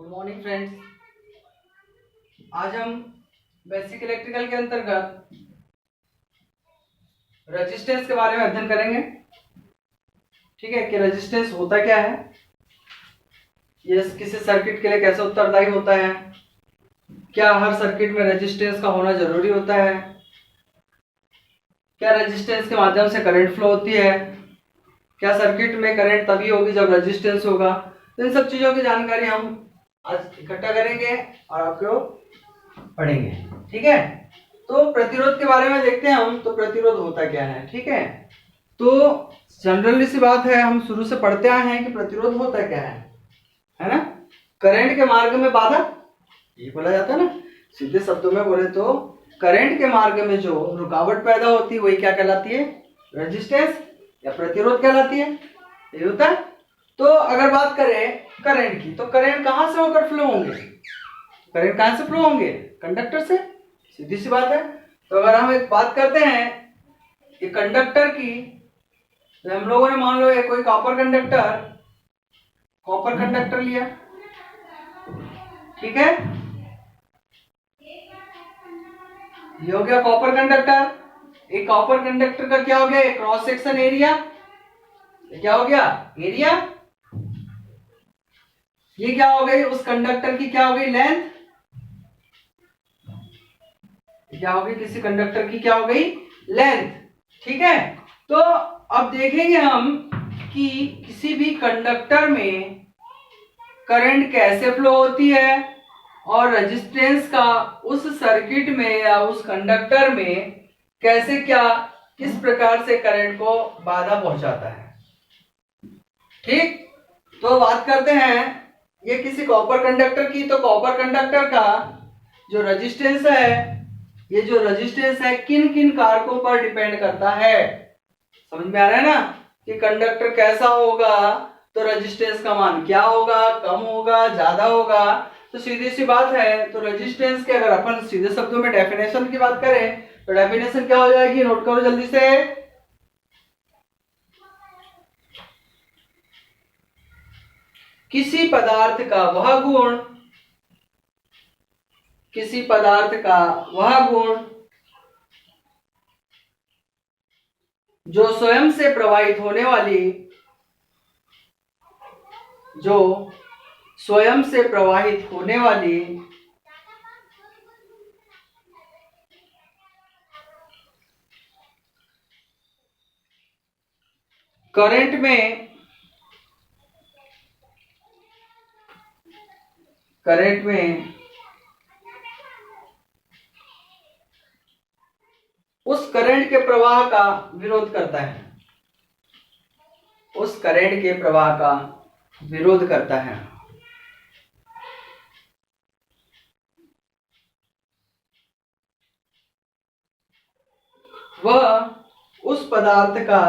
Good morning friends. आज हम basic electrical के अंतर्गत रेजिस्टेंस के बारे में अध्ययन करेंगे। ठीक है कि रेजिस्टेंस होता क्या है, ये किसी सर्किट के लिए कैसे उत्तरदायी होता है, क्या हर सर्किट में रेजिस्टेंस का होना जरूरी होता है, क्या रेजिस्टेंस के माध्यम से करंट फ्लो होती है, क्या सर्किट में करंट तभी होगी जब रेजिस्टेंस होगा। तो इन सब चीजों की जानकारी हम आज इकट्ठा करेंगे और आपको पढ़ेंगे। ठीक है, तो प्रतिरोध के बारे में देखते हैं हम। तो प्रतिरोध होता क्या है। ठीक है, तो जनरली सी बात है, हम शुरू से पढ़ते आए हैं कि प्रतिरोध होता क्या है ना। करंट के मार्ग में बाधा, ये बोला जाता है ना। सीधे शब्दों में बोले तो करंट के मार्ग में जो रुकावट पैदा होती है वही क्या कहलाती है, रेजिस्टेंस या प्रतिरोध कहलाती है। ये होता है। तो अगर बात करें करंट की, तो करंट कहां से होकर फ्लो होंगे, करंट कहां से फ्लो होंगे, कंडक्टर से, सीधी सी बात है। तो अगर हम एक बात करते हैं कि कंडक्टर की, तो हम लोगों ने मान लो ये कोई कॉपर कंडक्टर लिया। ठीक है, ये हो गया कॉपर कंडक्टर। एक कॉपर कंडक्टर का क्या हो गया, क्रॉस सेक्शन एरिया, क्या हो गया, एरिया। ये क्या हो गई, उस कंडक्टर की क्या हो गई, लेंथ। क्या हो गई, किसी कंडक्टर की क्या हो गई, लेंथ। ठीक है, तो अब देखेंगे हम कि किसी भी कंडक्टर में करंट कैसे फ्लो होती है और रेजिस्टेंस का उस सर्किट में या उस कंडक्टर में कैसे क्या किस प्रकार से करंट को बाधा पहुंचाता है। ठीक, तो बात करते हैं ये किसी कॉपर कंडक्टर की। तो कॉपर कंडक्टर का जो रेजिस्टेंस है, ये जो रेजिस्टेंस है किन किन कारकों पर डिपेंड करता है। समझ में आ रहा है ना कि कंडक्टर कैसा होगा तो रेजिस्टेंस का मान क्या होगा, कम होगा, ज्यादा होगा। तो सीधी सी बात है, तो रेजिस्टेंस के अगर अपन सीधे शब्दों में डेफिनेशन की बात करें तो डेफिनेशन क्या हो जाएगी, नोट करो जल्दी से। किसी पदार्थ का वह गुण, किसी पदार्थ का वह गुण जो स्वयं से प्रवाहित होने वाली, जो स्वयं से प्रवाहित होने वाली करंट में उस करंट के प्रवाह का विरोध करता है, उस करंट के प्रवाह का विरोध करता है। वह उस पदार्थ का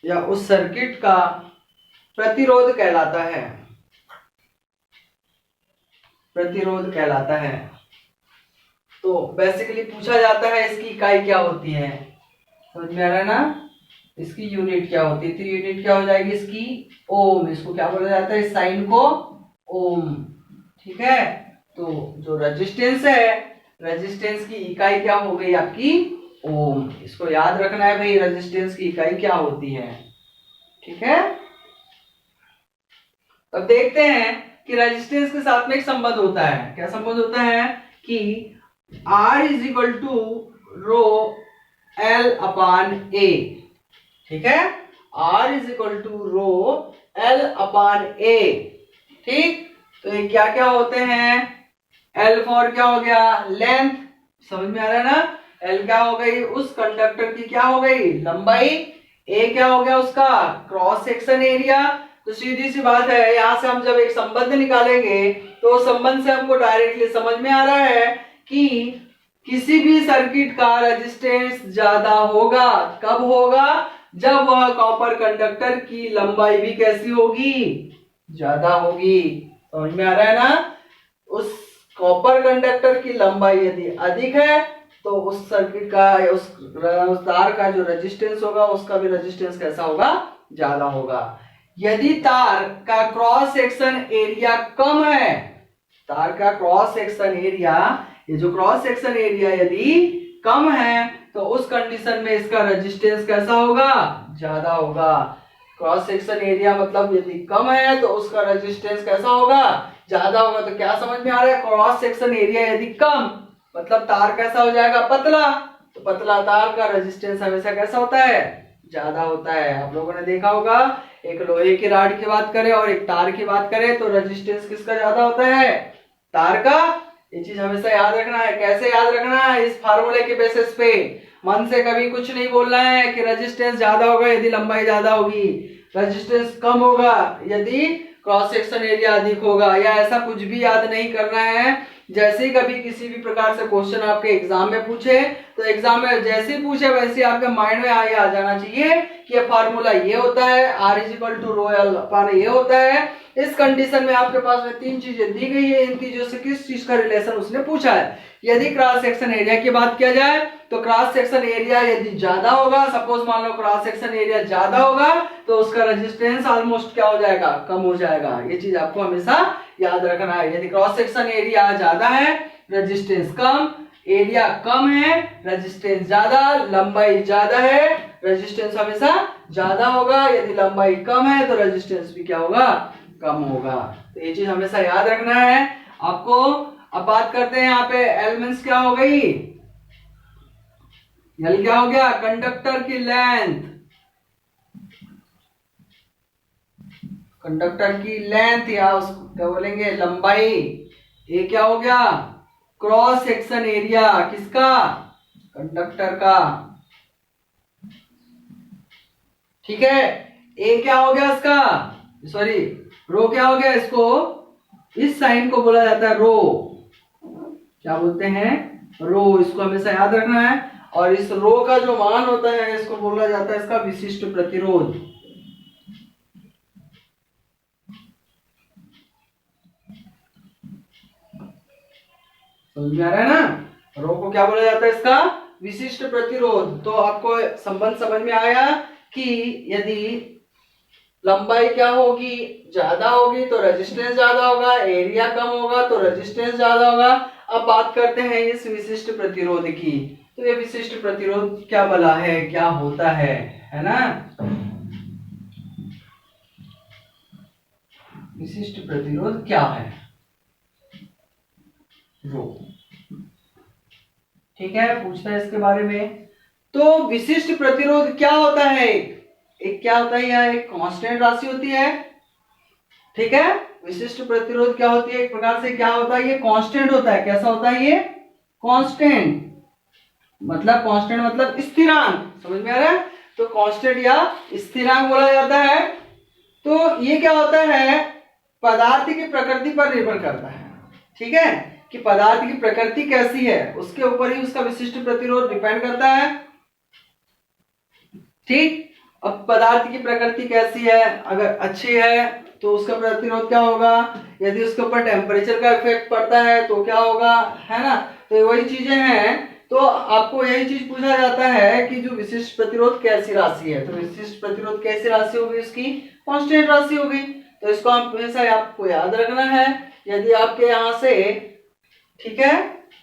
या उस सर्किट का प्रतिरोध कहलाता है, प्रतिरोध कहलाता है। तो बेसिकली पूछा जाता है इसकी इकाई क्या होती है, समझ में आ रहा है ना, इसकी यूनिट क्या होती है। तो यूनिट क्या हो जाएगी इसकी, ओम। इसको क्या बोला जाता है, साइन को ओम। ठीक है, तो जो रेजिस्टेंस है, रेजिस्टेंस की इकाई क्या हो गई आपकी, ओम। इसको याद रखना है भाई, रेजिस्टेंस की इकाई क्या होती है। ठीक है, अब देखते हैं कि रेजिस्टेंस के साथ में एक संबंध होता है। क्या संबंध होता है कि R is equal to rho L upon A। ठीक है, R is equal to rho L upon A। ठीक, तो ये क्या क्या होते हैं, L फॉर क्या हो गया, लेंथ। समझ में आ रहा है ना, L क्या हो गई, उस कंडक्टर की क्या हो गई, लंबाई। A क्या हो गया, उसका क्रॉस सेक्शन एरिया। तो सीधी सी बात है, यहां से हम जब एक संबंध निकालेंगे तो संबंध से हमको डायरेक्टली समझ में आ रहा है कि किसी भी सर्किट का रेजिस्टेंस ज्यादा होगा। कब होगा, जब वह कॉपर कंडक्टर की लंबाई भी कैसी होगी, ज्यादा होगी। समझ में आ रहा है ना, उस कॉपर कंडक्टर की लंबाई यदि अधिक है तो उस सर्किट का या उस तार का जो रेजिस्टेंस होगा उसका भी रेजिस्टेंस कैसा होगा, ज्यादा होगा। यदि तार का क्रॉस सेक्शन एरिया कम है, तार का क्रॉस सेक्शन एरिया, ये जो क्रॉस सेक्शन एरिया यदि कम है तो उस कंडीशन में इसका रेजिस्टेंस कैसा होगा, ज्यादा होगा। क्रॉस सेक्शन एरिया मतलब यदि कम है तो उसका रेजिस्टेंस कैसा होगा, ज्यादा होगा। तो क्या समझ में आ रहा है, क्रॉस सेक्शन एरिया यदि कम मतलब तार कैसा हो जाएगा, पतला। तो पतला तार का रेजिस्टेंस हमेशा कैसा होता है, ज्यादा होता है। आप लोगों ने देखा होगा, एक लोहे की रॉड की बात करें और एक तार की बात करें तो रेजिस्टेंस किसका ज्यादा होता है, तार का। ये चीज हमेशा याद रखना है। कैसे याद रखना है, इस फार्मूले के बेसिस पे। मन से कभी कुछ नहीं बोलना है कि रेजिस्टेंस ज्यादा होगा यदि लंबाई ज्यादा होगी, रेजिस्टेंस कम होगा यदि क्रॉस सेक्शन एरिया अधिक होगा, या ऐसा कुछ भी याद नहीं करना है। जैसे ही कभी किसी भी प्रकार से क्वेश्चन आपके एग्जाम में पूछे तो एग्जाम में जैसे ही पूछे वैसे ही आपके माइंड में आ जाना चाहिए कि ये फार्मूला ये होता है, R = रो एल अपान ये होता है। इस कंडीशन में आपके पास में तीन चीजें दी गई है, इन चीजों से किस चीज का रिलेशन उसने पूछा है। यदि क्रॉस सेक्शन एरिया की बात किया जाए तो क्रॉस सेक्शन एरिया यदि ज्यादा होगा, सपोज मान लो क्रॉस सेक्शन एरिया ज्यादा होगा तो उसका रेजिस्टेंस ऑलमोस्ट क्या हो जाएगा, कम हो जाएगा। ये चीज आपको हमेशा याद रखना है। यदि क्रॉस सेक्शन एरिया ज्यादा है, रेजिस्टेंस कम, एरिया कम है, रेजिस्टेंस ज्यादा, लंबाई ज्यादा है, रेजिस्टेंस हमेशा ज्यादा होगा। यदि लंबाई कम है तो रेजिस्टेंस भी क्या होगा, कम होगा। तो ये चीज हमेशा याद रखना है आपको। अब बात करते हैं यहाँ पे एलिमेंट्स क्या हो गई, एल क्या हो गया, कंडक्टर की लेंथ, कंडक्टर की लेंथ या उसको क्या बोलेंगे, लंबाई। ये क्या हो गया, क्रॉस सेक्शन एरिया किसका, कंडक्टर का। ठीक है, ए क्या हो गया इसका, सॉरी रो क्या हो गया, इसको इस साइन को बोला जाता है रो, क्या बोलते हैं, रो। इसको हमेशा याद रखना है। और इस रो का जो मान होता है इसको बोला जाता है इसका विशिष्ट प्रतिरोध। समझ में आ रहा है ना, रो को क्या बोला जाता है, इसका विशिष्ट प्रतिरोध। तो आपको संबंध समझ में आया कि यदि लंबाई क्या होगी, ज्यादा होगी तो रेजिस्टेंस ज्यादा होगा, एरिया कम होगा तो रेजिस्टेंस ज्यादा होगा। अब बात करते हैं इस विशिष्ट प्रतिरोध की। तो ये विशिष्ट प्रतिरोध क्या बला है, क्या होता है ना। विशिष्ट प्रतिरोध क्या है, रो। ठीक है, पूछता है इसके बारे में। तो विशिष्ट प्रतिरोध क्या होता है, एक क्या होता है, यह एक कांस्टेंट राशि होती है। ठीक है, विशिष्ट प्रतिरोध क्या होती है, एक प्रकार से क्या होता है, ये कांस्टेंट होता है। कैसा होता है ये, कांस्टेंट मतलब, कांस्टेंट मतलब स्थिरांक। समझ में आ रहा है, तो कांस्टेंट या स्थिरांक बोला जाता है। तो ये क्या होता है, पदार्थ की प्रकृति पर निर्भर करता है। ठीक है, कि पदार्थ की प्रकृति कैसी है उसके ऊपर ही उसका विशिष्ट प्रतिरोध डिपेंड करता है। ठीक, अब पदार्थ की प्रकृति कैसी है, अगर अच्छी है तो उसका प्रतिरोध क्या होगा, यदि उसके ऊपर टेम्परेचर का इफेक्ट पड़ता है तो क्या होगा, है ना। तो वही चीजें हैं। तो आपको यही चीज पूछा जाता है कि जो विशिष्ट प्रतिरोध कैसी राशि है, तो विशिष्ट प्रतिरोध कैसी राशि होगी, उसकी कांस्टेंट राशि होगी। तो इसको हमेशा आपको याद रखना है। यदि आपके यहाँ से, ठीक है,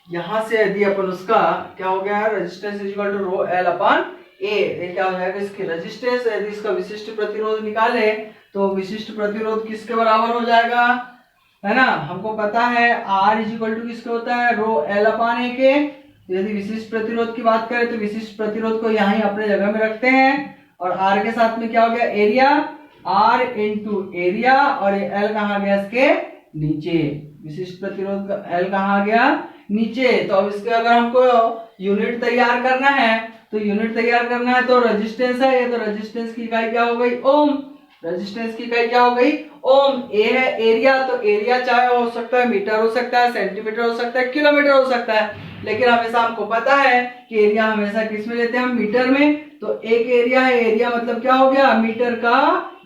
यहां से यदि अपन उसका क्या हो गया, resistance equal to rho L upon A, ये क्या हो जाएगा, इसकी रेजिस्टेंस। यदि इसका विशिष्ट प्रतिरोध निकाले तो विशिष्ट प्रतिरोध किसके बराबर हो जाएगा, है ना। हमको पता है R इक्वल टू किसके होता है, रो एल अपॉन ए के। यदि विशिष्ट प्रतिरोध की बात करें तो विशिष्ट प्रतिरोध को यहाँ ही अपने जगह में रखते हैं और R के साथ में क्या हो गया, एरिया, R इंटू एरिया, और ये L कहाँ गया, इसके नीचे। विशिष्ट प्रतिरोध का L कहाँ गया, नीचे। तो अब इसके अगर हमको यूनिट तैयार करना है तो यूनिट तैयार करना है तो रेजिस्टेंस है ये, तो रेजिस्टेंस की इकाई क्या हो गई, ओम। रेजिस्टेंस की इकाई क्या हो गई, ओम। ए है एरिया, तो एरिया चाहे हो सकता है मीटर हो सकता है, सेंटीमीटर हो सकता है, किलोमीटर हो सकता है, लेकिन हमेशा हमको पता है कि एरिया हमेशा किस में लेते हैं हम, मीटर में। तो एक एरिया है, एरिया मतलब क्या हो गया, मीटर का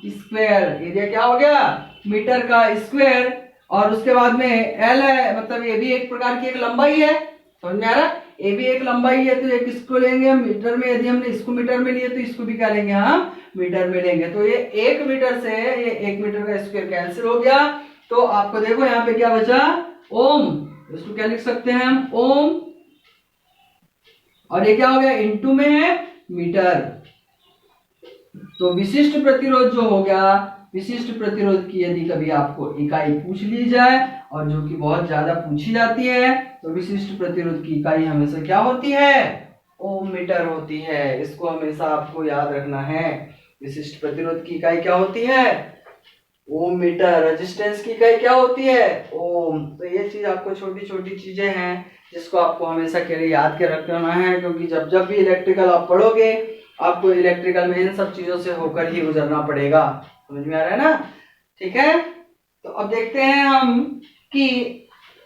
स्क्वायर। एरिया क्या हो गया, मीटर का स्क्वायर। और उसके बाद में एल है, मतलब ये भी एक प्रकार की एक लंबाई है। समझ में आ रहा है, ए भी एक लंबाई है, तो एक इसको लेंगे हम मीटर में, यदि हमने इसको मीटर में लिए तो इसको भी क्या लेंगे हम मीटर में लेंगे। तो ये 1 मीटर से ये 1 मीटर का स्क्वायर कैंसिल हो गया। तो आपको देखो यहाँ पे क्या बचा, ओम। इसको क्या लिख सकते हैं हम, ओम, और ये क्या हो गया, इनटू में है मीटर। तो विशिष्ट प्रतिरोध जो हो गया, विशिष्ट प्रतिरोध की यदि कभी आपको इकाई पूछ ली जाए, और जो कि बहुत ज्यादा पूछी जाती है, तो विशिष्ट प्रतिरोध की इकाई हमेशा क्या होती है, ओम मीटर होती है। इसको हमेशा आपको याद रखना है। विशिष्ट प्रतिरोध की इकाई क्या होती है, ओम मीटर। रेजिस्टेंस की इकाई क्या होती है, ओम। तो ये चीज आपको छोटी छोटी चीजें हैं जिसको आपको हमेशा के लिए याद के रखना है, क्योंकि जब जब भी इलेक्ट्रिकल आप पढ़ोगे, आपको इलेक्ट्रिकल में इन सब चीजों से होकर ही गुजरना पड़ेगा। समझ में आ रहा है ना, ठीक है। तो अब देखते हैं हम कि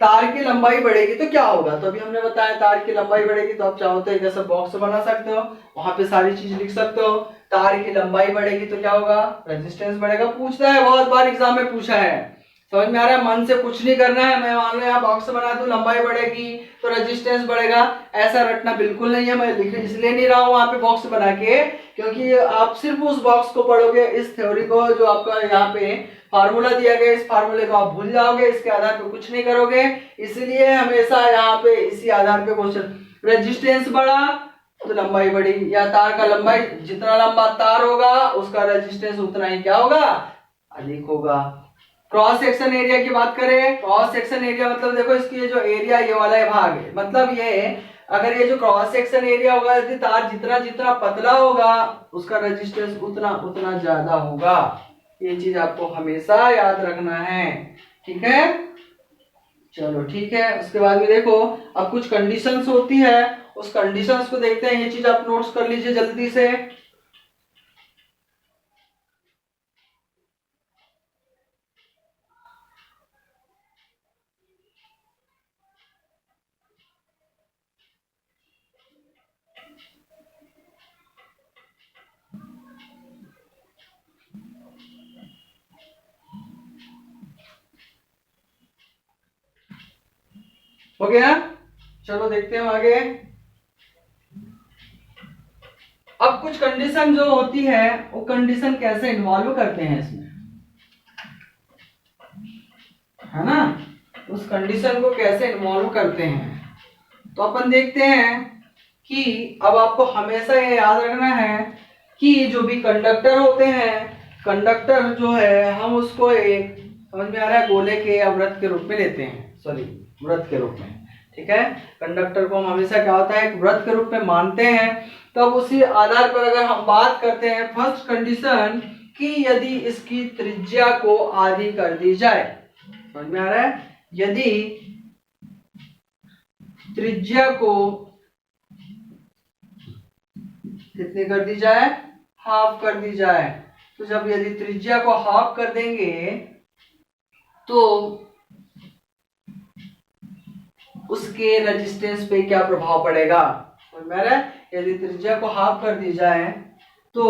तार की लंबाई बढ़ेगी तो क्या होगा। तो अभी हमने बताया तार की लंबाई बढ़ेगी, तो आप चाहो तो एक ऐसा बॉक्स बना सकते हो, वहां पे सारी चीज लिख सकते हो। तार की लंबाई बढ़ेगी तो क्या होगा, रेजिस्टेंस बढ़ेगा। पूछता है, बहुत बार एग्जाम में पूछा है। समझ में आ रहा है, मन से कुछ नहीं करना है। मैं मान लो यहाँ बॉक्स बना दूं, लंबाई बढ़ेगी तो रेजिस्टेंस बढ़ेगा, ऐसा रटना बिल्कुल नहीं है। मैं लिख इसलिए नहीं रहा हूँ वहां पे बॉक्स बना के, क्योंकि आप सिर्फ उस बॉक्स को पढ़ोगे, इस थ्योरी को जो आपका यहाँ पे फार्मूला दिया गया, इस फार्मूले को आप भूल जाओगे, इसके आधार पे कुछ नहीं करोगे। इसलिए हमेशा यहाँ पे इसी आधार पे क्वेश्चन, रेजिस्टेंस बढ़ा तो लंबाई बढ़ी, या तार का लंबाई, जितना लंबा तार होगा उसका रेजिस्टेंस उतना ही क्या होगा, अधिक होगा। क्रॉस सेक्शन एरिया की बात करें, क्रॉस सेक्शन एरिया मतलब देखो इसकी ये जो एरिया, ये वाला भाग है, मतलब ये अगर ये जो क्रॉस सेक्शन एरिया होगा, यदि तार जितना जितना पतला होगा उसका रेजिस्टेंस उतना उतना ज्यादा होगा। ये चीज आपको हमेशा याद रखना है, ठीक है। चलो ठीक है। उसके बाद में देखो अब कुछ कंडीशंस होती है, उस कंडीशंस को देखते हैं। ये चीज आप नोट्स कर लीजिए जल्दी से। हो गया, चलो देखते हैं आगे। अब कुछ कंडीशन जो होती है, वो कंडीशन कैसे इन्वॉल्व करते हैं इसमें, है ना, उस कंडीशन को कैसे इन्वॉल्व करते हैं। तो अपन देखते हैं कि अब आपको हमेशा ये याद रखना है कि जो भी कंडक्टर होते हैं, कंडक्टर जो है हम उसको एक, समझ में आ रहा है, गोले के या वृत्त के रूप में लेते हैं, सॉरी वृत्त के रूप में, ठीक है। कंडक्टर को हम हमेशा क्या होता है, एक वृत्त के रूप में मानते हैं। तब उसी आधार पर अगर हम बात करते हैं फर्स्ट कंडीशन कि यदि इसकी त्रिज्या को आधी कर दी जाए, समझ में आ रहा है, यदि त्रिज्या को कितनी कर दी जाए, हाफ कर दी जाए। तो जब यदि त्रिज्या को हाफ कर देंगे तो उसके रेजिस्टेंस पे क्या प्रभाव पड़ेगा, समझ में आ रहा है। यदि त्रिज्या को हाफ कर दी जाए तो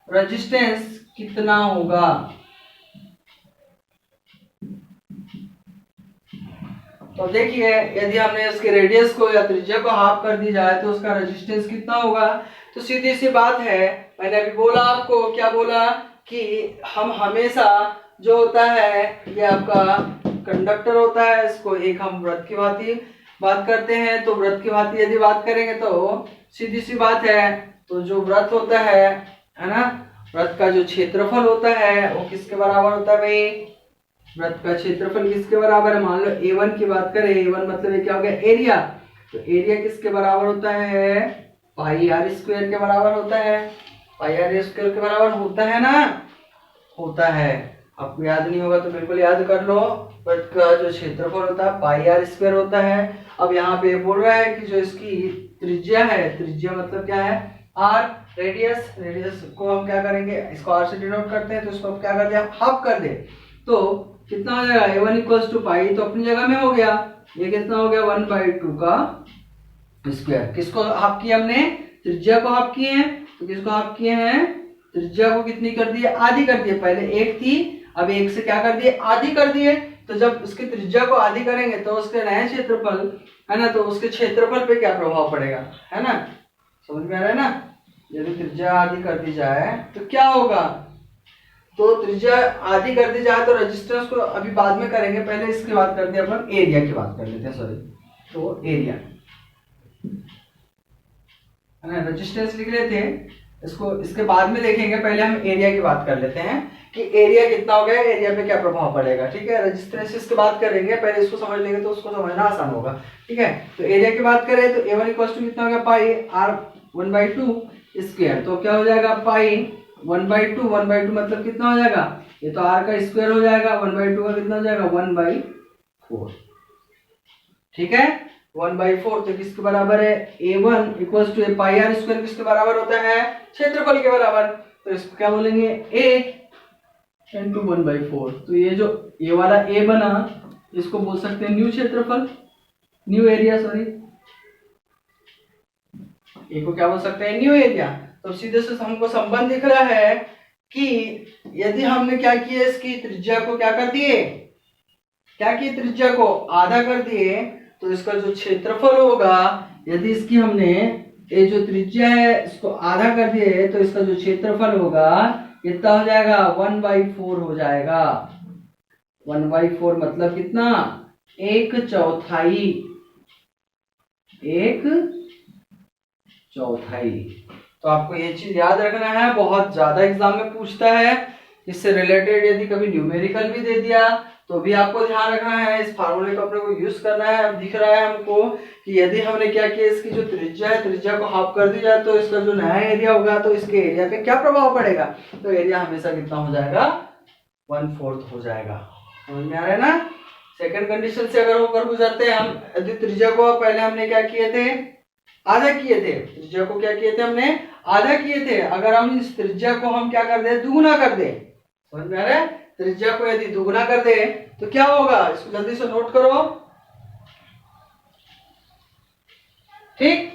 रेजिस्टेंस कितना होगा। तो देखिए यदि हमने उसके रेडियस को या त्रिज्या को हाफ कर दी जाए तो उसका रेजिस्टेंस कितना होगा। तो सीधी सी बात है, मैंने अभी बोला आपको, क्या बोला कि हम हमेशा जो होता है ये आपका कंडक्टर होता है, इसको एक हम वृत्त की भांति बात करते हैं। तो वृत्त की भांति यदि बात करेंगे तो सीधी सी बात है, तो जो वृत्त होता है ना, वृत्त का जो क्षेत्रफल होता है वो किसके बराबर होता है भाई, वृत्त का क्षेत्रफल किसके बराबर है। मान लो A1 की बात करें, A1 मतलब ये क्या हो गया, एरिया। तो एरिया किसके बराबर होता है, पाई आर स्क्वायर के बराबर होता है। पाई आर स्क्वायर के बराबर होता है ना, होता है। आपको याद नहीं होगा तो बिल्कुल याद कर लो, वृत्त का जो क्षेत्रफल होता है पाई आर स्क्वायर होता है। अब यहाँ पे बोल रहा है कि जो इसकी त्रिज्या है, त्रिज्या मतलब क्या है, आर, रेडियस, रेडियस को हम क्या करेंगे, इसको आर से डिनोट करते हैं, तो इसको क्या कर दे, हाफ कर दे। तो कितना हो जाएगा, A1 इक्वल्स टू पाई, तो अपनी जगह में हो गया। ये कितना हो गया, 1/2 का स्क्वायर। किसको हाफ किया हमने, त्रिज्या को हाफ किए हैं। तो किसको हाफ किए हैं, त्रिज्या को कितनी कर दी, आधी कर दी। पहले 1 थी, अब 1 से क्या कर दिए, आधी कर दिए। तो जब उसकी त्रिज्या को आधी करेंगे तो उसके नए क्षेत्रफल है ना, तो उसके क्षेत्रफल पे क्या प्रभाव पड़ेगा, है ना, समझ में आ रहा है ना। यदि त्रिज्या आधी कर दी जाए तो क्या होगा, तो त्रिज्या आधी कर दी जाए तो रेजिस्टेंस को अभी बाद में करेंगे, पहले इसकी बात करते हैं अपन, एरिया की बात कर लेते हैं, सॉरी, तो एरिया, है ना, रेजिस्टेंस लिख लेते हैं, इसको इसके बाद में देखेंगे, पहले हम एरिया की बात कर लेते हैं कि एरिया कितना हो गया, एरिया पे क्या प्रभाव पड़ेगा, ठीक है। रेजिस्टेंस इसके बाद करेंगे, पहले इसको समझ लेंगे तो उसको समझना आसान होगा, ठीक है। तो एरिया की बात करें तो A1 इक्वल टू कितना हो गया, पाई आर 1/2 स्क्वायर, तो क्या हो जाएगा, पाई 1/2, 1/2 मतलब कितना हो जाएगा, ये तो आर का स्क्वायर हो जाएगा, 1/2 का कितना हो जाएगा, 1/4, ठीक है, 1/4, तो किसके बराबर है, A1 equal to pi R square किसके बराबर होता है, क्षेत्रफल के बराबर, तो इसको क्या बोलेंगे, A इंटू 1/4, तो ये जो ये वाला A बना, इसको बोल सकते हैं न्यू क्षेत्रफल, न्यू एरिया, सॉरी, ए को क्या बोल सकते हैं, न्यू एरिया। तो सीधे से हमको संबंध दिख रहा है कि यदि हमने क्या किया, इसकी त्रिज्या को क्या कर दिए, क्या किए, त्रिज्या को आधा कर दिए, तो इसका जो क्षेत्रफल होगा, यदि इसकी हमने ये जो त्रिज्या है इसको आधा कर दिए, तो इसका जो क्षेत्रफल होगा कितना हो जाएगा, 1/4 हो जाएगा, 1/4 मतलब कितना, 1/4, 1/4। तो आपको ये चीज याद रखना है, बहुत ज्यादा एग्जाम में पूछता है, इससे रिलेटेड यदि कभी न्यूमेरिकल भी दे दिया तो भी आपको ध्यान रखना है, इस फार्मूले को अपने को यूज करना है। अब दिख रहा है हमको कि यदि हमने क्या किया, इसकी जो त्रिज्या है, त्रिज्या को हाफ कर दी जाए तो इसका जो नया एरिया होगा, तो इसके एरिया पे क्या प्रभाव पड़ेगा, तो एरिया हमेशा कितना हो जाएगा, 1/4 हो जाएगा, समझ में आ रहा है ना। सेकंड कंडीशन से अगर होकर गुजरते हैं हम, यदि त्रिज्या को पहले हमने क्या किए थे, आधा किए थे, त्रिज्या को क्या किए थे, हमने आधा किए थे, अगर हम इस त्रिज्या को हम क्या कर दे, दुगुना कर दे, समझ में आ रहा है, त्रिज्या को यदि दुगुना कर दे तो क्या होगा, इसको जल्दी से नोट करो, ठीक,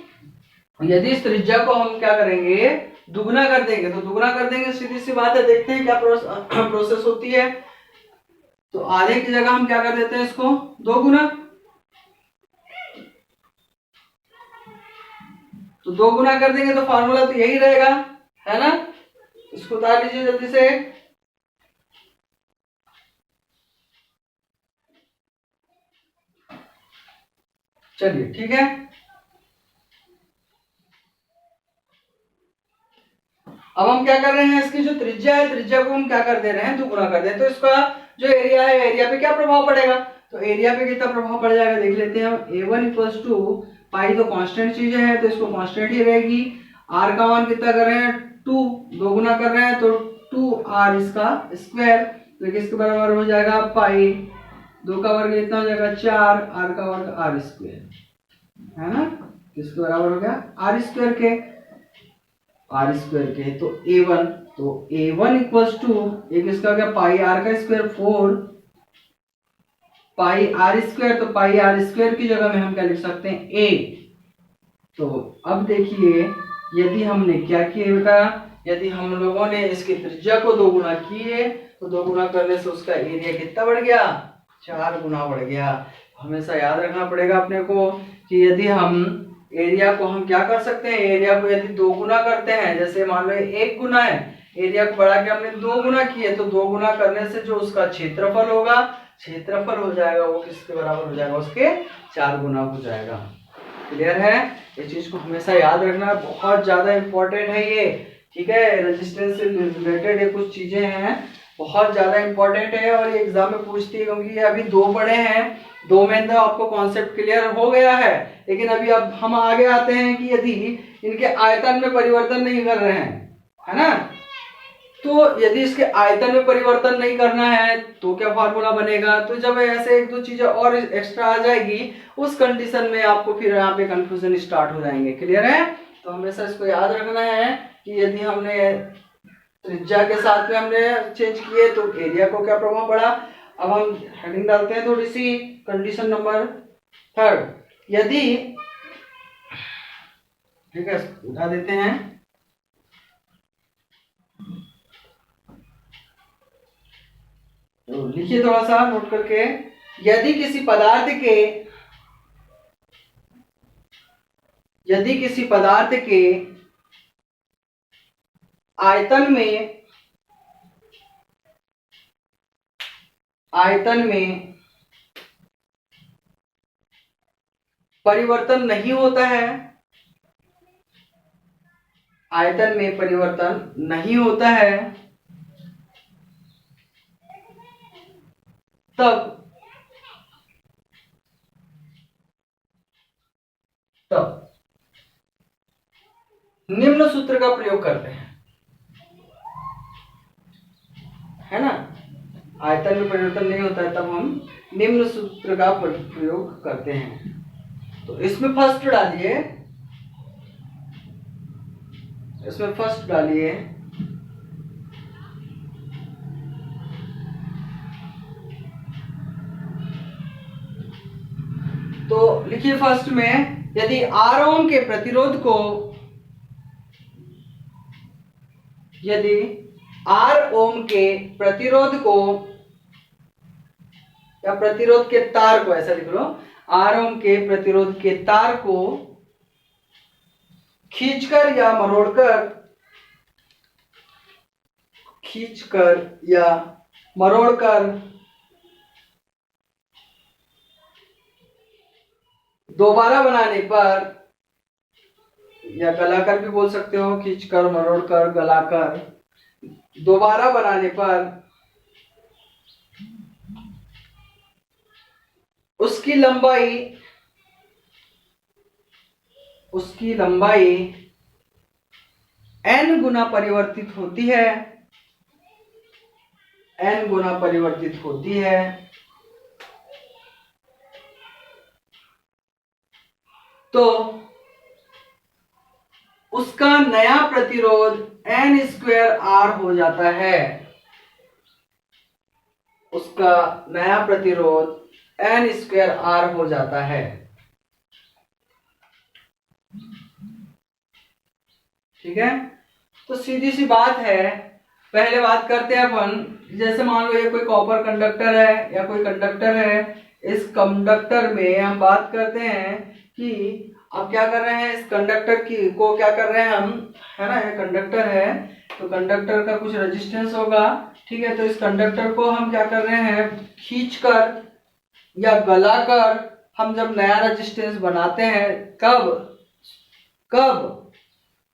यदि इस त्रिज्या को हम क्या करेंगे, दुगुना कर देंगे, तो दुगुना कर देंगे, सीधी सी बात है, देखते हैं क्या प्रोसेस होती है। तो आधे की जगह हम क्या कर देते हैं, इसको 2 गुना, तो 2 गुना कर देंगे तो फार्मूला तो यही रहेगा, है ना, इसको उतार लीजिए जल्दी से, चलिए ठीक है। अब हम क्या कर रहे हैं, इसकी जो त्रिज्या है, त्रिज्या को हम क्या कर दे रहे हैं, दुगुना कर दे, तो इसका जो एरिया है, एरिया पे क्या प्रभाव पड़ेगा, तो एरिया पे कितना प्रभाव पड़ जाएगा, देख लेते हैं हम। A1 इक्वल्स टू पाई, तो कांस्टेंट चीज है तो इसको कांस्टेंट ही रहेगी, आर का मान कितना कर रहे हैं, 2, 2 गुना कर रहे हैं तो 2r इसका स्क्वायर, तो किसके बराबर हो जाएगा, पाई 2 का वर्ग कितना हो जाएगा, 4, r का वर्ग r स्क्वायर, है ना, किसके बराबर हो गया, r स्क्वायर के, आर स्क्वायर के, तो A1, तो A1 इक्वल्स टू एक इसका हो गया पाई आर का स्क्वायर 4 पाई आर स्क्वायर, तो पाई आर स्क्वायर की जगह में हम क्या लिख सकते हैं, A। तो अब देखिए, यदि हमने क्या किया बेटा, यदि हम लोगों ने इसकी त्रिज्या को 2 गुना किए, तो 2 गुना करने से उसका एरिया कितना बढ़ गया, 4 गुना बढ़ गया। हमेशा याद रखना पड़ेगा अपने को कि यदि हम एरिया को हम क्या कर सकते हैं, एरिया को यदि 2 गुना करते हैं, जैसे मान लो 1 गुना है, एरिया को बढ़ा के हमने 2 गुना किए, तो 2 गुना करने से जो उसका क्षेत्रफल होगा, क्षेत्रफल हो जाएगा वो किसके बराबर हो जाएगा, उसके 4 गुना हो जाएगा। क्लियर है, ये चीज को हमेशा याद रखना, बहुत ज्यादा इंपॉर्टेंट है ये, ठीक है, रेजिस्टेंस से रिलेटेड ये कुछ चीजें हैं, बहुत ज्यादा इंपॉर्टेंट है और ये एग्जाम में पूछती है, क्योंकि ये अभी 2 पढ़े हैं, 2 में तो आपको कॉन्सेप्ट क्लियर हो गया है, लेकिन अभी अब हम आगे आते हैं कि यदि इनके आयतन में परिवर्तन नहीं कर रहे हैं, है ना, तो यदि इसके आयतन में परिवर्तन नहीं करना है तो क्या फार्मूला बनेगा, तो जब ऐसे 1-2 चीजें और एक्स्ट्रा आ जाएगी, उस कंडीशन में आपको फिर यहाँ पे कंफ्यूजन स्टार्ट हो जाएंगे। क्लियर है, तो हमेशा इसको याद रखना है कि यदि हमने त्रिज्या के साथ में हमने चेंज किए तो एरिया को क्या प्रभाव पड़ा। अब हम हेडिंग डालते हैं थोड़ी सी, कंडीशन नंबर 3, यदि, ठीक है, उठा देते हैं, तो लिखिए थोड़ा सा नोट करके, यदि किसी पदार्थ के यदि किसी पदार्थ के आयतन में परिवर्तन नहीं होता है, आयतन में परिवर्तन नहीं होता है, तब निम्न सूत्र का प्रयोग करते हैं, है ना। आयतन में परिवर्तन नहीं होता है तब हम निम्न सूत्र का प्रयोग करते हैं। तो इसमें फर्स्ट डालिए तो लिखिए फर्स्ट में, यदि R ओम के प्रतिरोध को, यदि R ओम के प्रतिरोध को या प्रतिरोध के तार को, ऐसा लिख लो, R ओम के प्रतिरोध के तार को खींचकर या मरोड़कर दोबारा बनाने पर, या गलाकर भी बोल सकते हो, खींचकर, मरोड़कर, गलाकर, दोबारा बनाने पर उसकी लंबाई n गुना परिवर्तित होती है, n गुना परिवर्तित होती है। तो उसका नया प्रतिरोध n² हो जाता है, उसका नया प्रतिरोध n² हो जाता है। ठीक है, तो सीधी सी बात है। पहले बात करते हैं अपन, जैसे मान लो ये कोई कॉपर कंडक्टर है या कोई कंडक्टर है, इस कंडक्टर में हम बात करते हैं कि अब क्या कर रहे हैं, इस कंडक्टर को क्या कर रहे हैं हम, है ना, ये कंडक्टर है तो कंडक्टर का कुछ रेजिस्टेंस होगा, ठीक है। तो इस कंडक्टर को हम क्या कर रहे हैं, खींचकर या गलाकर हम जब नया रेजिस्टेंस बनाते हैं, कब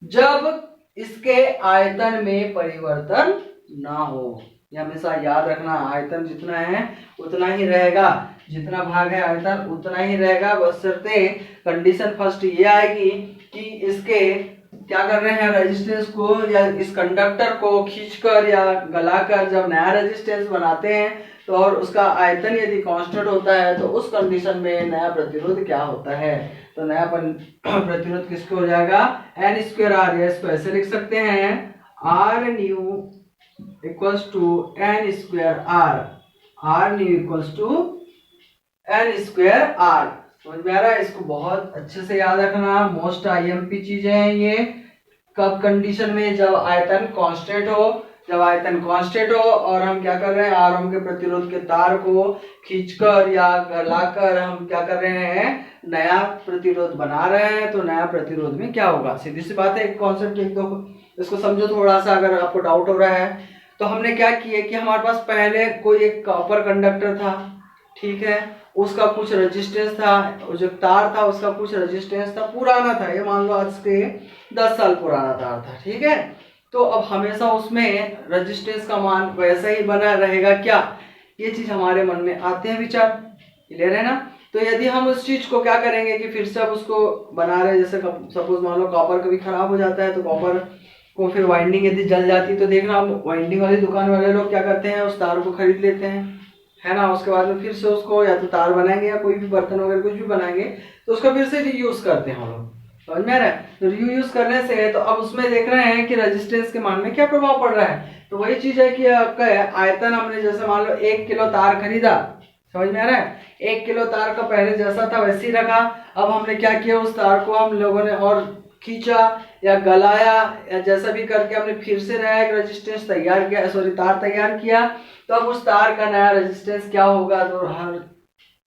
जब इसके आयतन में परिवर्तन ना हो। ये हमेशा याद रखना, आयतन जितना है उतना ही रहेगा, जितना भाग है आयतन उतना ही रहेगा, बशर्ते कंडीशन फर्स्ट ये आएगी कि इसके क्या कर रहे हैं, रेजिस्टेंस को या इस कंडक्टर को खींचकर या गलाकर जब नया रेजिस्टेंस बनाते हैं तो और उसका आयतन यदि कांस्टेंट होता है तो उस कंडीशन में नया प्रतिरोध क्या होता है, तो नया प्रतिरोध किसको हो जाएगा, n²R। इसको ऐसे लिख सकते हैं, R new equals to n²R, R new equals to n²R। समझ में आ रहा है? इसको बहुत अच्छे से याद रखना, मोस्ट IMP चीजें हैं ये। कब कंडीशन में, जब आयतन कांस्टेंट हो, जब आयतन कांस्टेंट हो और हम क्या कर रहे हैं, R ओम के प्रतिरोध के तार को खींचकर या गलाकर हम क्या कर रहे हैं, नया प्रतिरोध बना रहे हैं। तो नया प्रतिरोध में क्या होगा, सीधी सी बात है, एक कॉन्सेप्ट लिख दो, इसको समझो थोड़ा सा अगर आपको डाउट हो रहा है। तो हमने क्या किया कि हमारे पास पहले कोई एक कॉपर कंडक्टर था, ठीक है, उसका कुछ रेजिस्टेंस था, जो तार था उसका कुछ रेजिस्टेंस था, पुराना था, ये मान लो आज से 10 साल पुराना तार था, ठीक है। तो अब हमेशा उसमें रेजिस्टेंस का मान वैसा ही बना रहेगा क्या, ये चीज हमारे मन में आते हैं विचार, क्लियर है ना। तो यदि हम उस चीज को क्या करेंगे कि फिर से अब उसको बना रहे, जैसे सपोज मान लो कॉपर कभी खराब हो जाता है तो कॉपर को फिर वाइंडिंग यदि जल जाती तो देखना, वाइंडिंग वाली दुकान वाले लोग क्या करते हैं, उस तार को खरीद लेते हैं, है ना। उसके बाद में फिर से उसको या तो तार बनाएंगे या कोई भी बर्तन वगैरह कुछ भी बनाएंगे तो उसका फिर से रीयूज करते हैं हम लोग, समझ में आ रहा है। तो रीयूज करने से तो अब उसमें देख रहे हैं कि रेजिस्टेंस के मान में क्या प्रभाव पड़ रहा है। तो वही चीज है कि आपका आयतन, हमने जैसे मान लो 1 किलो तार खरीदा, समझ में आ रहा है, 1 किलो तार का पहले जैसा था वैसे ही रखा। अब हमने क्या किया, उस तार को हम लोगों ने और खींचा या गलाया या जैसा भी करके हमने फिर से नया एक रेजिस्टेंस तैयार किया, सॉरी तार तैयार किया। तो अब उस तार का नया रेजिस्टेंस क्या होगा, तो हर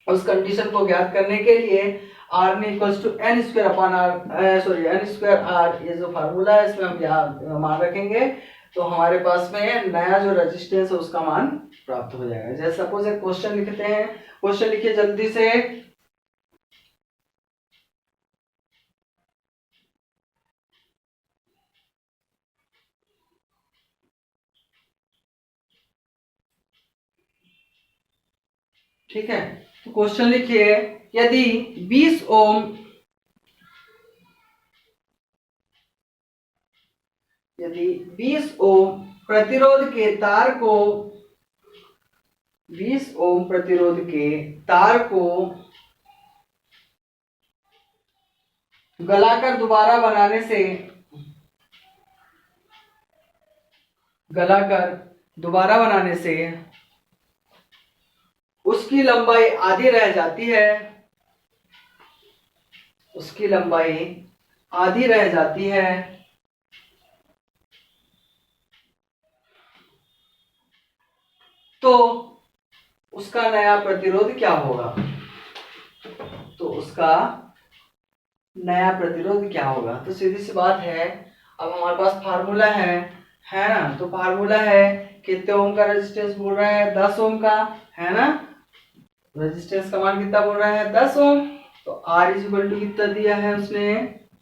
उस कंडीशन को ज्ञात करने के लिए आर ने equals to N square upon R, sorry N square R, ये जो फार्मूला है इसमें हम यहाँ मान रखेंगे तो हमारे पास में नया जो रेजिस्टेंस है उसका मान प्राप्त हो जाएगा। जैसे सपोज एक क्वेश्चन लिखते हैं, क्वेश्चन लिखिए जल्दी से। ठीक है, तो क्वेश्चन लिखिए, यदि 20 ओम प्रतिरोध के तार को 20 ओम प्रतिरोध के तार को गलाकर दोबारा बनाने से उसकी लंबाई आधी रह जाती है, तो उसका नया प्रतिरोध क्या होगा? तो सीधी सी बात है, अब हमारे पास फार्मूला है ना, तो फार्मूला है कितने ओम का रेजिस्टेंस बोल रहा है, 10 ओम का, है ना। रेजिस्टेंस का मान कितना बोल रहा है, 10 ओम। तो R इज इक्वल टू कितना दिया है उसने,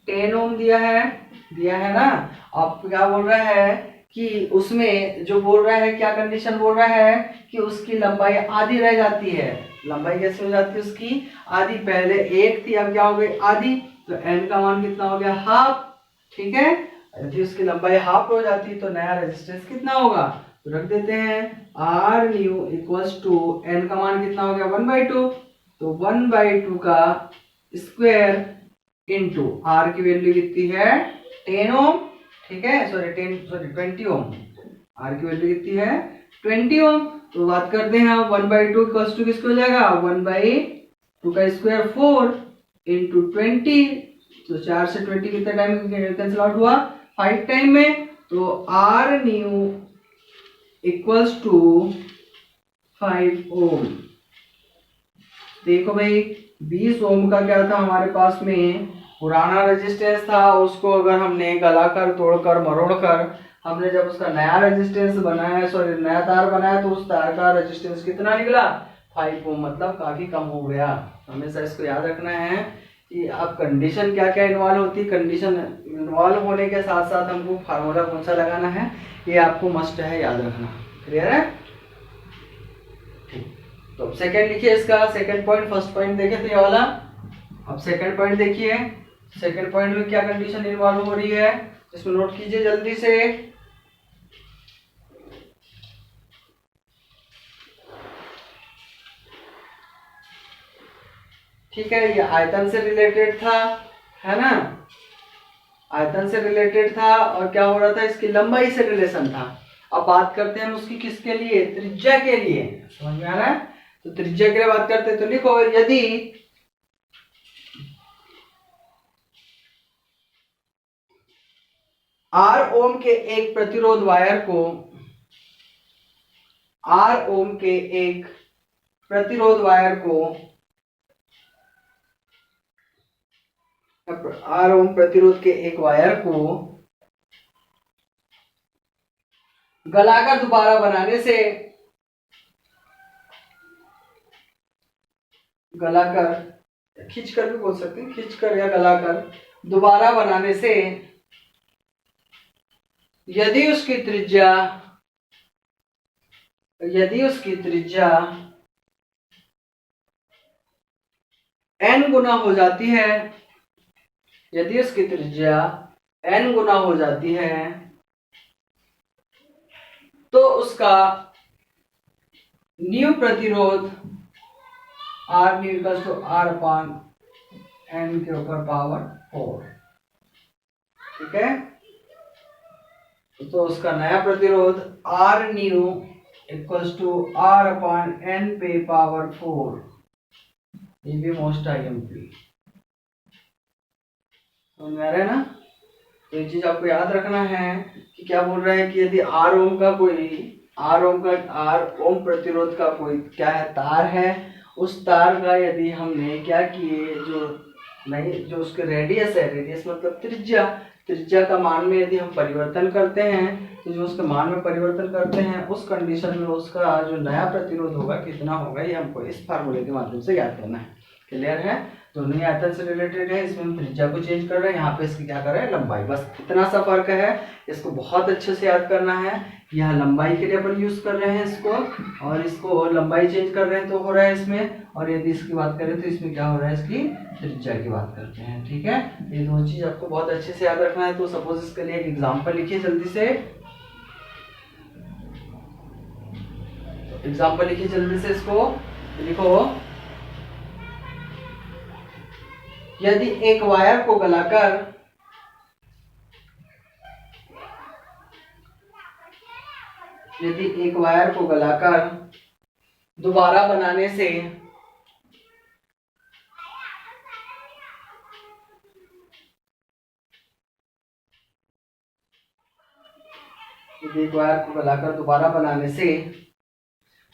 10 ओम दिया है ना। अब क्या बोल रहा है कि उसमें जो बोल रहा है, क्या कंडीशन बोल रहा है कि उसकी लंबाई आधी रह जाती है। लंबाई कैसे हो जाती है उसकी, आधी। पहले 1 थी, अब क्या हो गई, आधी। तो n का मान कितना हो गया, हाफ। ठीक है, यदि उसकी लंबाई हाफ हो जाती है तो नया रेजिस्टेंस कितना होगा, तो रख देते हैं R new equals to n का मान कितना हो गया, 1/2। तो 1/2 का स्क्वायर इनटू R की वैल्यू कितनी है, 10 ओम। ठीक है, 20 ओम। R की वैल्यू कितनी है, 20 ओम। तो बात करते हैं, 1/2 इक्वल्स टू किसको हो जाएगा, 1/2 का स्क्वायर 4 इंटू 20। तो 4 से 20 कितने टाइम कैंसिल आउट हुआ, 5 टाइम में। तो R न्यू इक्वल्स टू 5 ओम। देखो भाई, 20 ओम का क्या था हमारे पास में, पुराना रेजिस्टेंस था, उसको अगर हमने गलाकर, तोड़कर, मरोड़कर हमने जब उसका नया रेजिस्टेंस बनाया, सॉरी नया तार बनाया, तो उस तार का रेजिस्टेंस कितना निकला, 5 ओम, मतलब काफी कम हो गया। हमेशा इसको याद रखना है कि अब कंडीशन क्या क्या इन्वॉल्व होती है, कंडीशन इन्वॉल्व होने के साथ साथ हमको फार्मूला कौन सा लगाना है, ये आपको मस्ट है याद रखना। क्लियर है? तो अब सेकंड लिखिए इसका, सेकंड पॉइंट, फर्स्ट पॉइंट देखे थे ये वाला। अब सेकंड पॉइंट देखिए, सेकंड पॉइंट में क्या कंडीशन इन्वॉल्व हो रही है, इसमें नोट कीजिए जल्दी से। ठीक है, ये आयतन से रिलेटेड था, है ना, आयतन से रिलेटेड था, और क्या हो रहा था, इसकी लंबाई से रिलेशन था। अब बात करते हैं उसकी किसके लिए, त्रिज्या के लिए। समझ में आ रहा है? तो त्रिज्या के लिए बात करते हैं, तो लिखो, यदि R ओम के एक प्रतिरोध वायर को, R ओम के एक प्रतिरोध वायर को, R ओम प्रतिरोध के एक वायर को गलाकर दोबारा बनाने से, गलाकर, खींचकर भी बोल सकते हैं, खींचकर या गलाकर दोबारा बनाने से, यदि उसकी त्रिज्या n गुना हो जाती है, यदि उसकी त्रिज्या n गुना हो जाती है, तो उसका न्यू प्रतिरोध R new equals to R upon n के ऊपर पावर 4। ठीक है, तो उसका नया प्रतिरोध R new equals to R upon n पे पावर 4। ये भी मोस्ट आईएमपी, समझ में आ रहा है ना। तो ये चीज आपको याद रखना है कि क्या बोल रहा है कि यदि R ओम प्रतिरोध का कोई क्या है, तार है, उस तार का यदि हमने क्या किए, जो नहीं, जो उसके रेडियस है, रेडियस मतलब त्रिज्या, त्रिज्या का मान में यदि हम परिवर्तन करते हैं तो जो उसके मान में परिवर्तन करते हैं उस कंडीशन में उसका जो नया प्रतिरोध होगा कितना होगा, ये हमको इस फार्मूले के माध्यम से याद करना है। क्लियर है? दोनों ही आयतन से रिलेटेड है, इसमें हम त्रिज्या को चेंज कर रहे हैं, यहाँ पे इसकी क्या कर रहे हैं, लंबाई, बस इतना सा फर्क है। इसको बहुत अच्छे से याद करना है। यहाँ लंबाई के लिए अपन यूज कर रहे हैं इसको, और इसको लंबाई चेंज कर रहे हैं तो हो रहा है इसमें, और यदि इसकी बात करें तो इसमें क्या हो रहा है, इसकी त्रिज्या की बात करते हैं। ठीक है, ये दो चीज आपको बहुत अच्छे से याद रखना है। तो सपोज इसके लिए एक एग्जाम्पल लिखिए जल्दी से, एग्जाम्पल लिखिए जल्दी से, इसको लिखो। यदि एक वायर को गलाकर दोबारा बनाने से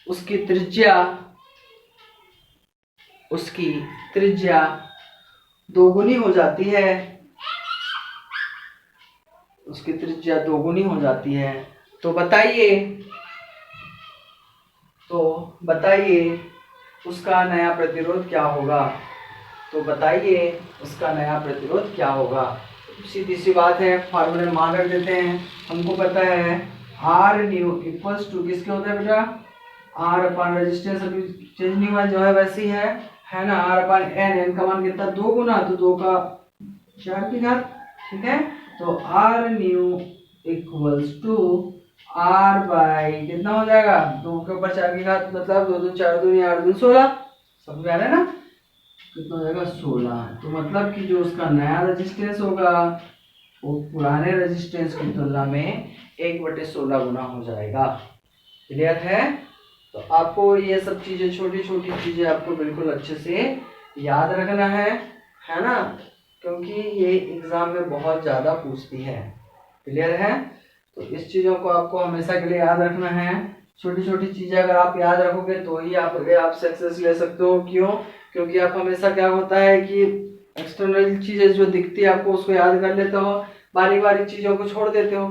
उसकी त्रिज्या दोगुनी हो जाती है, उसकी त्रिज्या दोगुनी हो जाती है, तो बताइए उसका नया प्रतिरोध क्या होगा। तो बताइए उसका नया प्रतिरोध क्या होगा। सीधी सी बात है, फार्मूले में मान रख देते हैं। हमको पता है आर न्यू इक्वल्स टू किसके होता है बेटा, आर अपान रेजिस्टेंस, अभी चेंज नहीं हुआ, जो है वैसी है ना, आर अपान एन, एन का मान कितना, 2 गुना, तो 2 का 4 की घात। ठीक है, तो R new equals to R by कितना हो जाएगा, 2 के ऊपर 4 की घात, मतलब 2 2 4 2 8 2 16, समझ आ रहा है ना, कितना हो जाएगा 16। तो मतलब कि जो उसका नया रेजिस्टेंस होगा वो पुराने रेजिस्टेंस की तुलना में 1/16 गुना हो जाएगा। क्लियर है? तो आपको ये सब चीजें, छोटी छोटी चीजें आपको बिल्कुल अच्छे से याद रखना है ना, क्योंकि ये एग्जाम में बहुत ज्यादा पूछती है। क्लियर है? तो इस चीजों को आपको हमेशा के लिए याद रखना है। छोटी छोटी चीजें अगर आप याद रखोगे तो ही आप सक्सेस ले सकते हो। क्यों? क्योंकि आप हमेशा क्या होता है कि एक्सटर्नल चीजें जो दिखती है आपको उसको याद कर लेते हो, बारीक बारीक चीजों को छोड़ देते हो।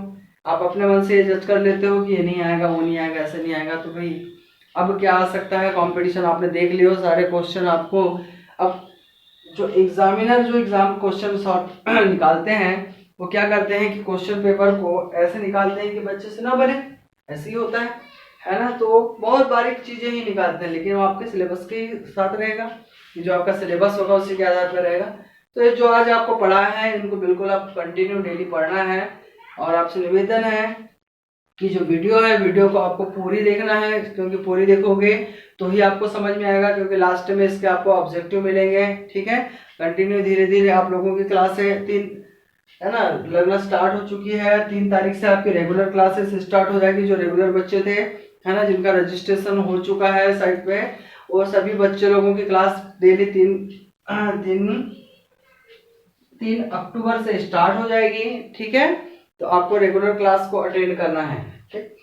आप अपने मन से जज कर लेते हो कि ये नहीं आएगा, वो नहीं आएगा, ऐसे नहीं आएगा। तो भाई अब क्या आ सकता है, कंपटीशन आपने देख लियो, सारे क्वेश्चन आपको, अब जो एग्जामिनर जो एग्जाम क्वेश्चन सॉर्ट निकालते हैं वो क्या करते हैं कि क्वेश्चन पेपर को ऐसे निकालते हैं कि बच्चे से ना बने, ऐसे ही होता है ना। तो बहुत बारीक चीजें ही निकालते हैं, लेकिन वो आपके सिलेबस के साथ रहेगा, जो आपका सिलेबस होगा उसी के आधार पर रहेगा। तो ये जो आज आपको पढ़ा है इनको बिल्कुल आप कंटिन्यू डेली पढ़ना है, और आपसे निवेदन है कि जो वीडियो है वीडियो को आपको पूरी देखना है, क्योंकि पूरी देखोगे तो ही आपको समझ में आएगा, क्योंकि लास्ट में इसके आपको ऑब्जेक्टिव मिलेंगे। ठीक है, कंटिन्यू धीरे धीरे आप लोगों की क्लास है 3 है ना, लगना स्टार्ट हो चुकी है। 3 तारीख से आपकी रेगुलर क्लासेस स्टार्ट हो जाएगी। जो रेगुलर बच्चे थे है ना, जिनका रजिस्ट्रेशन हो चुका है साइट पे, वो सभी बच्चे लोगों की क्लास डेली 3 अक्टूबर से स्टार्ट हो जाएगी। ठीक है, तो आपको रेगुलर क्लास को अटेंड करना है। ठीक।